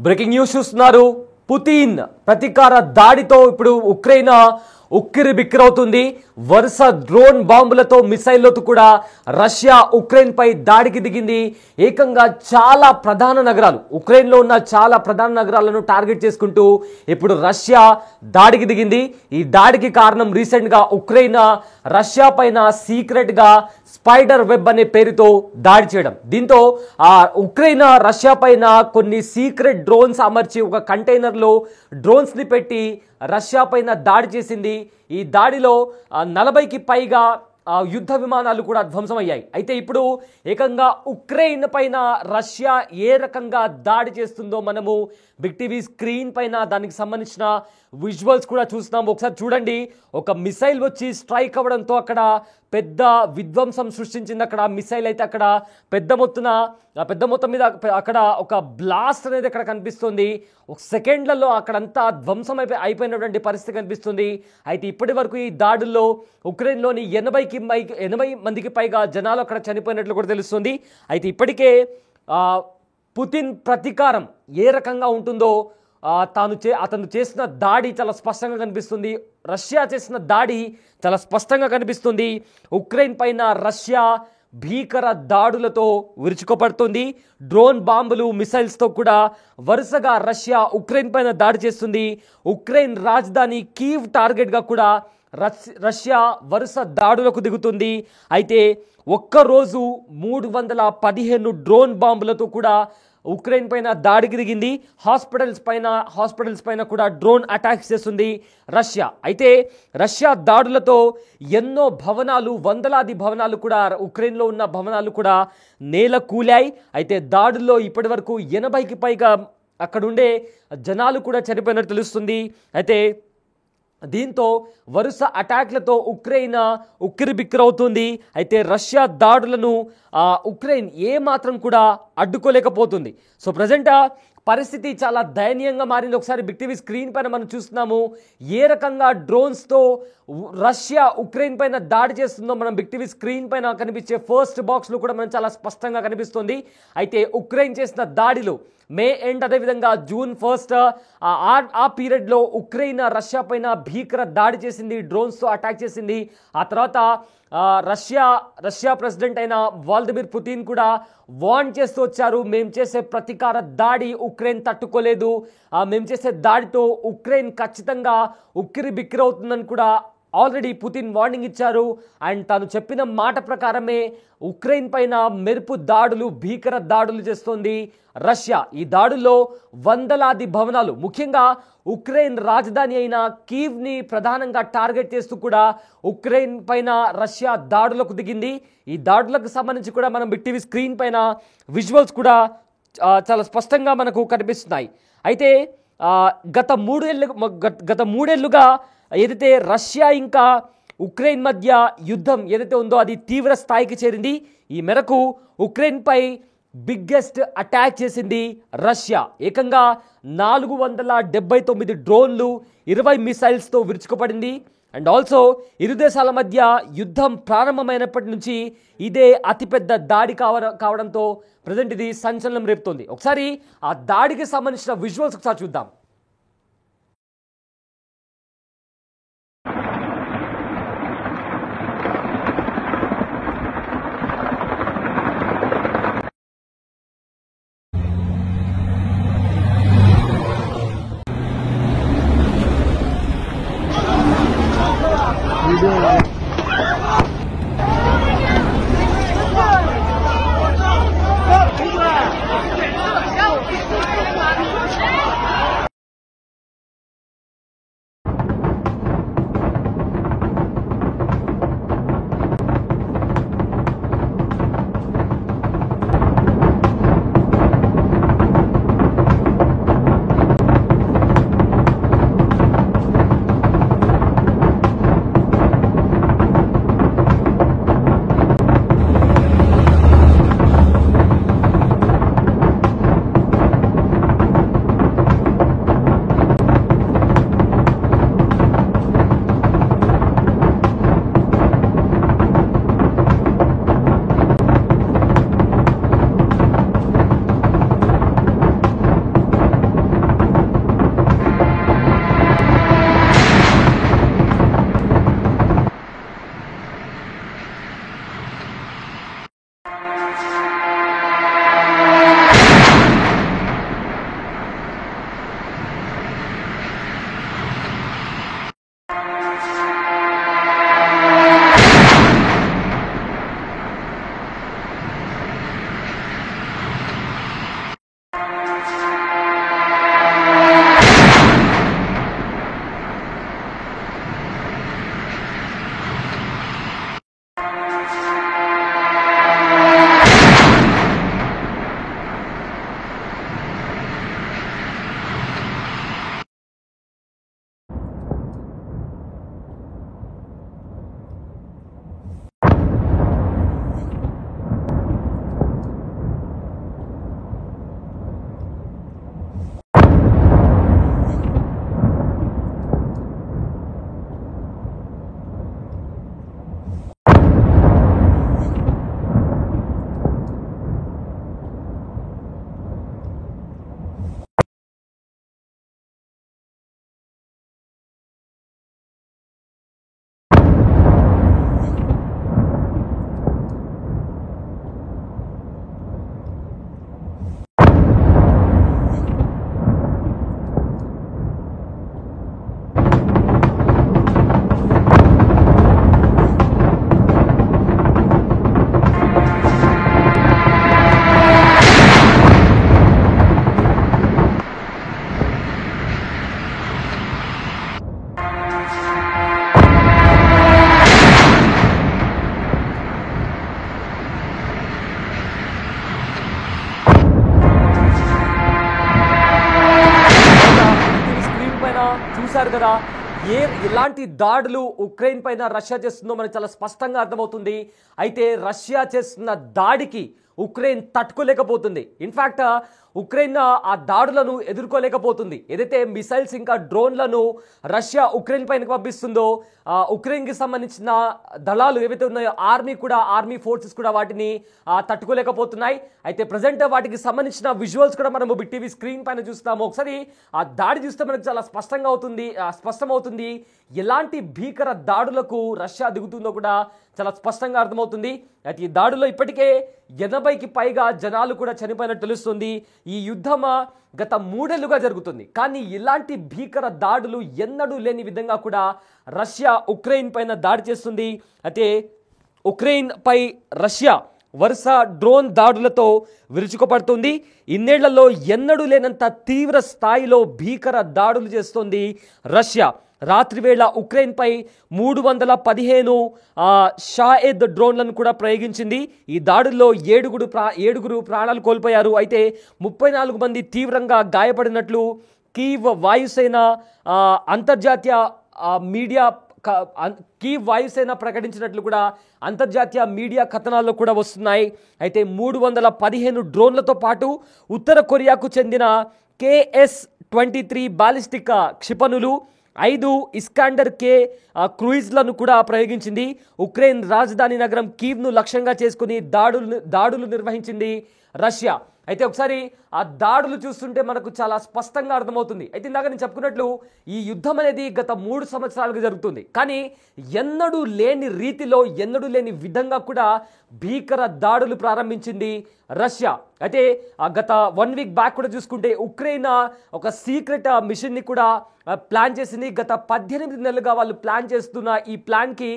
Breaking news చూస్తున్నారు. Putin ప్రతీకార దాడితో ఇప్పుడు ఉక్రెయిన్ ఉక్కిరి బిక్కిరవుతుంది. వరుస డ్రోన్ బాంబులతో మిసైళ్లతో కూడా రష్యా ఉక్రెయిన్ పై దాడికి దిగింది. ఏకంగా చాలా ప్రధాన నగరాలు, ఉక్రెయిన్లో ఉన్న చాలా ప్రధాన నగరాలను టార్గెట్ చేసుకుంటూ ఇప్పుడు రష్యా దాడికి దిగింది. ఈ దాడికి కారణం రీసెంట్గా ఉక్రెయిన్ రష్యా పైన సీక్రెట్గా స్పైడర్ వెబ్ అనే పేరుతో దాడి చేయడం. దీంతో ఉక్రెయిన్ రష్యా పైన కొన్ని సీక్రెట్ డ్రోన్స్ అమర్చి ఒక కంటైనర్లో డ్రోన్స్ని పెట్టి రష్యా పైన దాడి చేసింది. ఈ దాడిలో 40కి పైగా యుద్ధ విమానాలు కూడా ధ్వంసమయ్యాయి. అయితే ఇప్పుడు ఏకంగా ఉక్రెయిన్ పైన రష్యా ఏ రకంగా దాడి చేస్తుందో మనము బిగ్ టీవీ స్క్రీన్ పైన దానికి సంబంధించిన విజువల్స్ కూడా చూస్తున్నాం. ఒకసారి చూడండి. ఒక మిసైల్ వచ్చి స్ట్రైక్ అవ్వడంతో అక్కడ పెద్ద విధ్వంసం సృష్టించింది. అక్కడ మిసైల్ అయితే అక్కడ పెద్ద మొత్తం మీద అక్కడ ఒక బ్లాస్ట్ అనేది అక్కడ కనిపిస్తుంది. ఒక సెకండ్లలో అక్కడంతా ధ్వంసం అయిపోయినటువంటి పరిస్థితి కనిపిస్తుంది. అయితే ఇప్పటి వరకు ఈ దాడుల్లో ఉక్రెయిన్లోని 80 మందికి పైగా జనాలు అక్కడ చనిపోయినట్లు కూడా తెలుస్తుంది. అయితే ఇప్పటికే పుతిన్ ప్రతీకారం ఏ రకంగా ఉంటుందో అతను చేసిన దాడి చాలా స్పష్టంగా కనిపిస్తుంది. రష్యా చేసిన దాడి చాలా స్పష్టంగా కనిపిస్తుంది. ఉక్రెయిన్ పైన రష్యా భీకర దాడులతో విరుచుకుపడుతుంది. డ్రోన్ బాంబులు, మిసైల్స్తో కూడా వరుసగా రష్యా ఉక్రెయిన్ పైన దాడి చేస్తుంది. ఉక్రెయిన్ రాజధాని కీవ్ టార్గెట్గా కూడా రష్యా వరుస దాడులకు దిగుతుంది. అయితే ఒక్కరోజు 315 డ్రోన్ బాంబులతో కూడా ఉక్రెయిన్ పైన దాడికి దిగింది. హాస్పిటల్స్ పైన కూడా డ్రోన్ అటాక్స్ చేస్తుంది రష్యా. అయితే రష్యా దాడులతో ఎన్నో భవనాలు, వందలాది భవనాలు కూడా, ఉక్రెయిన్లో ఉన్న భవనాలు కూడా నేల కూలాయి. అయితే దాడుల్లో ఇప్పటి వరకు 80కి పైగా అక్కడుండే జనాలు కూడా చనిపోయినట్టు తెలుస్తుంది. అయితే దీంతో వరుస అటాక్లతో ఉక్రెయిన్ ఉక్కిరిబిక్కిరవుతుంది. అయితే రష్యా దాడులను ఉక్రెయిన్ ఏమాత్రం కూడా అడ్డుకోలేకపోతుంది. సో ప్రజెంట్ పరిస్థితి చాలా దయనీయంగా మారింది. ఒకసారి బిగ్ టీవీ స్క్రీన్ పైన మనం చూస్తున్నాము ఏ రకంగా డ్రోన్స్తో రష్యా ఉక్రెయిన్ పైన దాడి చేస్తుందో. మనం బిగ్ టీవీ స్క్రీన్ పైన కనిపించే ఫస్ట్ బాక్స్లో కూడా మనం చాలా స్పష్టంగా కనిపిస్తుంది. అయితే ఉక్రెయిన్ చేసిన దాడిలో మే ఎండ్, అదేవిధంగా June 1 ఆ పీరియడ్లో ఉక్రెయిన్ రష్యా పైన భీకర దాడి చేసింది, డ్రోన్స్తో అటాక్ చేసింది. ఆ తర్వాత రష్యా ప్రెసిడెంట్ అయిన వ్లాదిమిర్ పుతిన్ కూడా వార్న్ చేస్తూ వచ్చారు. మేము చేసే ప్రతీకార దాడి ఉక్రెయిన్ తట్టుకోలేదు, మేము చేసే దాడితో ఉక్రెయిన్ ఖచ్చితంగా ఉక్కిరి బిక్కిరవుతుందని కూడా ఆల్రెడీ పుతిన్ వార్నింగ్ ఇచ్చారు. అండ్ తాను చెప్పిన మాట ప్రకారమే ఉక్రెయిన్ పైన మెరుపు దాడులు, భీకర దాడులు చేస్తోంది రష్యా. ఈ దాడుల్లో వందలాది భవనాలు, ముఖ్యంగా ఉక్రెయిన్ రాజధాని అయిన కీవ్ని ప్రధానంగా టార్గెట్ చేస్తూ కూడా ఉక్రెయిన్ పైన రష్యా దాడులకు దిగింది. ఈ దాడులకు సంబంధించి కూడా మనం బిగ్ టీవీ స్క్రీన్ పైన విజువల్స్ కూడా చాలా స్పష్టంగా మనకు కనిపిస్తున్నాయి. అయితే గత మూడేళ్లుగా ఏదైతే రష్యా ఇంకా ఉక్రెయిన్ మధ్య యుద్ధం ఏదైతే ఉందో అది తీవ్ర స్థాయికి చేరింది. ఈ మేరకు ఉక్రెయిన్పై బిగ్గెస్ట్ అటాక్ చేసింది రష్యా. ఏకంగా 479 డ్రోన్లు, 20 మిసైల్స్తో విరుచుకుపడింది. అండ్ ఆల్సో ఇరు దేశాల మధ్య యుద్ధం ప్రారంభమైనప్పటి నుంచి ఇదే అతిపెద్ద దాడి కావడంతో ప్రజెంట్ ఇది సంచలనం రేపుతోంది. ఒకసారి ఆ దాడికి సంబంధించిన విజువల్స్ ఒకసారి చూద్దాం. చూశారు కదా, ఎలాంటి దాడులు ఉక్రెయిన్ పైన రష్యా చేస్తుందో మనకు చాలా స్పష్టంగా అర్థమవుతుంది. అయితే రష్యా చేస్తున్న దాడికి ఉక్రెయిన్ తట్టుకోలేకపోతుంది. ఇన్ఫ్యాక్ట్ ఉక్రెయిన్ ఆ దాడులను ఎదుర్కోలేకపోతుంది. ఏదైతే మిసైల్స్ ఇంకా డ్రోన్లను రష్యా ఉక్రెయిన్ పైనకి పంపిస్తుందో ఉక్రెయిన్కి సంబంధించిన దళాలు ఏవైతే ఉన్నాయో ఆర్మీ ఫోర్సెస్ కూడా వాటిని తట్టుకోలేకపోతున్నాయి. అయితే ప్రజెంట్ వాటికి సంబంధించిన విజువల్స్ కూడా మనము బిగ్ టీవీ స్క్రీన్ పైన చూస్తాము. ఒకసారి ఆ దాడి చూస్తే మనకు చాలా స్పష్టమవుతుంది ఎలాంటి భీకర దాడులకు రష్యా దిగుతుందో కూడా చాలా స్పష్టంగా అర్థమవుతుంది. అయితే ఈ దాడుల్లో ఇప్పటికే 80కి పైగా జనాలు కూడా చనిపోయినట్టు తెలుస్తుంది. ఈ యుద్ధం గత 3 ఏళ్లుగా జరుగుతుంది. కానీ ఇలాంటి భీకర దాడులు ఎన్నడూ లేని విధంగా కూడా రష్యా ఉక్రెయిన్ పైన దాడి చేస్తుంది. అయితే ఉక్రెయిన్ పై రష్యా వరుస డ్రోన్ దాడులతో విరుచుకుపడుతుంది. ఇన్నేళ్లలో ఎన్నడూ లేనంత తీవ్ర స్థాయిలో భీకర దాడులు చేస్తోంది రష్యా. రాత్రివేళ ఉక్రెయిన్పై 315 షాహెద్ డ్రోన్లను కూడా ప్రయోగించింది. ఈ దాడుల్లో ఏడుగురు ప్రాణాలు కోల్పోయారు. అయితే 34 మంది తీవ్రంగా గాయపడినట్లు కీవ్ వాయుసేన అంతర్జాతీయ మీడియా ప్రకటించినట్లు కూడా అంతర్జాతీయ మీడియా కథనాల్లో కూడా వస్తున్నాయి. అయితే 315 డ్రోన్లతో పాటు ఉత్తర కొరియాకు చెందిన KS-23 బాలిస్టిక్ క్షిపణులు 5 ఇస్కాండర్ కే క్రూయిజ్లను కూడా ప్రయోగించింది. ఉక్రెయిన్ రాజధాని నగరం కీవ్ను లక్ష్యంగా చేసుకుని దాడులు నిర్వహించింది రష్యా. అయితే ఒకసారి ఆ దాడులు చూస్తుంటే మనకు చాలా స్పష్టంగా అర్థమవుతుంది. అయితే ఇందాక నేను చెప్పుకున్నట్లు ఈ యుద్ధం అనేది గత 3 సంవత్సరాలుగా జరుగుతుంది. కానీ ఎన్నడూ లేని రీతిలో ఎన్నడూ లేని విధంగా కూడా భీకర దాడులు ప్రారంభించింది రష్యా. అయితే గత 1 వీక్ బ్యాక్ కూడా చూసుకుంటే ఉక్రెయిన్ ఒక సీక్రెట్ మిషన్ని కూడా ప్లాన్ చేసింది. గత 18 నెలలుగా వాళ్ళు ప్లాన్ చేస్తున్న ఈ ప్లాన్కి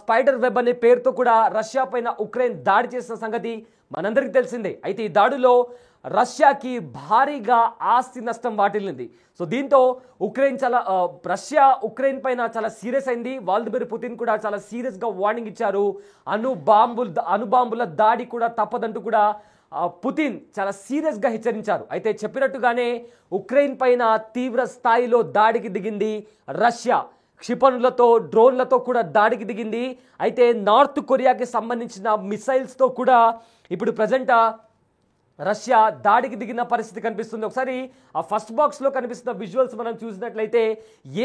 స్పైడర్ వెబ్ అనే పేరుతో కూడా రష్యా పైన ఉక్రెయిన్ దాడి చేసిన సంగతి మనందరికీ తెలిసిందే. అయితే ఈ దాడిలో రష్యాకి భారీగా ఆస్తి నష్టం వాటిల్లింది. సో దీంతో రష్యా ఉక్రెయిన్ పైన చాలా సీరియస్ అయింది. వ్లాదిమిర్ పుతిన్ కూడా చాలా సీరియస్గా వార్నింగ్ ఇచ్చారు. అణుబాంబుల దాడి కూడా తప్పదంటూ కూడా పుతిన్ చాలా సీరియస్గా హెచ్చరించారు. అయితే చెప్పినట్టుగానే ఉక్రెయిన్ పైన తీవ్ర స్థాయిలో దాడికి దిగింది రష్యా. క్షిపణులతో డ్రోన్లతో కూడా దాడికి దిగింది. అయితే నార్త్ కొరియాకి సంబంధించిన మిసైల్స్తో కూడా ఇప్పుడు ప్రజెంట్ రష్యా దాడికి దిగిన పరిస్థితి కనిపిస్తుంది. ఒకసారి ఆ ఫస్ట్ బాక్స్లో కనిపిస్తున్న విజువల్స్ మనం చూసినట్లయితే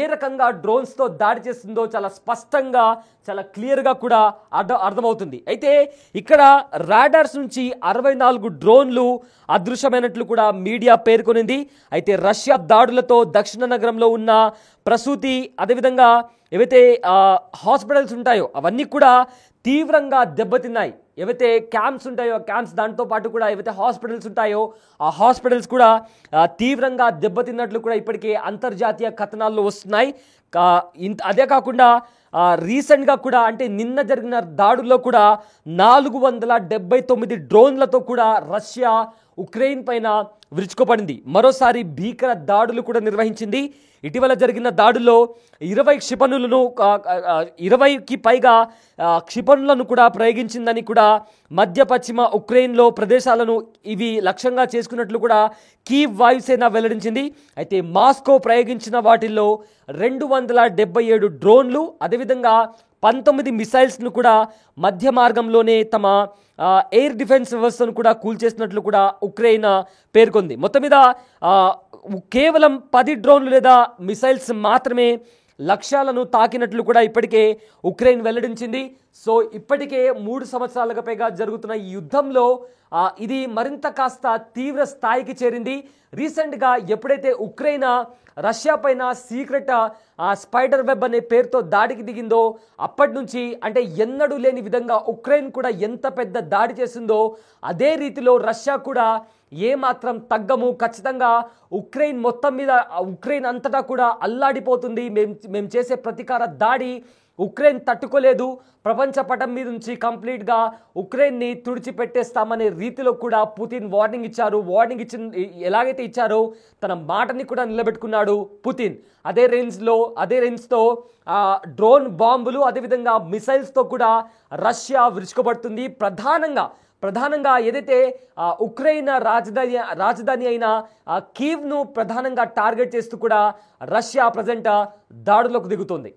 ఏ రకంగా డ్రోన్స్తో దాడి చేస్తుందో చాలా స్పష్టంగా చాలా క్లియర్గా కూడా అర్థమవుతుంది. అయితే ఇక్కడ రాడార్స్ నుంచి 64 డ్రోన్లు అదృశ్యమైనట్లు కూడా మీడియా పేర్కొనింది. అయితే రష్యా దాడులతో దక్షిణ నగరంలో ఉన్న ప్రసూతి అదేవిధంగా ఏవైతే హాస్పిటల్స్ ఉంటాయో అవన్నీ కూడా తీవ్రంగా దెబ్బతిన్నాయి. ఏవైతే క్యాంప్స్ ఉంటాయో క్యాంప్స్ దాంతో పాటు కూడా ఏవైతే హాస్పిటల్స్ ఉంటాయో ఆ హాస్పిటల్స్ కూడా తీవ్రంగా దెబ్బతిన్నట్లు కూడా ఇప్పటికే అంతర్జాతీయ కథనాల్లో వస్తున్నాయి. అదే కాకుండా రీసెంట్గా కూడా అంటే నిన్న జరిగిన దాడుల్లో కూడా 479 డ్రోన్లతో కూడా రష్యా ఉక్రెయిన్ పైన విరుచుకుపడింది. మరోసారి భీకర దాడులు కూడా నిర్వహించింది. ఇటీవల జరిగిన దాడుల్లో 20కి పైగా క్షిపణులను కూడా ప్రయోగించిందని కూడా మధ్య పశ్చిమ ఉక్రెయిన్లో ప్రదేశాలను ఇవి లక్ష్యంగా చేసుకున్నట్లు కూడా కీవ్ వాయుసేన వెల్లడించింది. అయితే మాస్కో ప్రయోగించిన వాటిల్లో 277 డ్రోన్లు అదేవిధంగా 19 మిసైల్స్ను కూడా మధ్య మార్గంలోనే తమ ఎయిర్ డిఫెన్స్ వ్యవస్థను కూడా కూల్చేసినట్లు కూడా ఉక్రెయిన్ పేర్కొంది. మొత్తం మీద కేవలం 10 డ్రోన్లు లేదా మిసైల్స్ మాత్రమే లక్ష్యాలను తాకినట్లు కూడా ఇప్పటికే ఉక్రెయిన్ వెల్లడించింది. సో ఇప్పటికే 3 సంవత్సరాలుగా పైగా జరుగుతున్న ఈ యుద్ధంలో ఇది మరింత కాస్త తీవ్ర స్థాయికి చేరింది. రీసెంట్గా ఎప్పుడైతే ఉక్రెయిన్ రష్యా పైన సీక్రెట్ స్పైడర్ వెబ్ అనే పేరుతో దాడికి దిగిందో అప్పటి నుంచి అంటే ఎన్నడూ లేని విధంగా ఉక్రెయిన్ కూడా ఎంత పెద్ద దాడి చేసిందో అదే రీతిలో రష్యా కూడా ఏమాత్రం తగ్గము. ఖచ్చితంగా ఉక్రెయిన్ మొత్తం మీద ఉక్రెయిన్ అంతటా కూడా అల్లాడిపోతుంది. మేము చేసే ప్రతీకార దాడి ఉక్రెయిన్ తట్టుకోలేదు. ప్రపంచ పటం మీద నుంచి కంప్లీట్గా ఉక్రెయిన్ని తుడిచిపెట్టేస్తామనే రీతిలో కూడా పుతిన్ వార్నింగ్ ఇచ్చారు. ఎలాగైతే ఇచ్చారో తన మాటని కూడా నిలబెట్టుకున్నాడు పుతిన్. అదే రేంజ్తో డ్రోన్ బాంబులు అదేవిధంగా మిసైల్స్తో కూడా రష్యా విరుచుకుపడుతుంది. ప్రధానంగా ఏదైతే ఉక్రెయిన్ రాజధాని అయిన కీవ్ను ప్రధానంగా టార్గెట్ చేస్తూ కూడా రష్యా ప్రజెంట్ దాడులకు దిగుతుంది.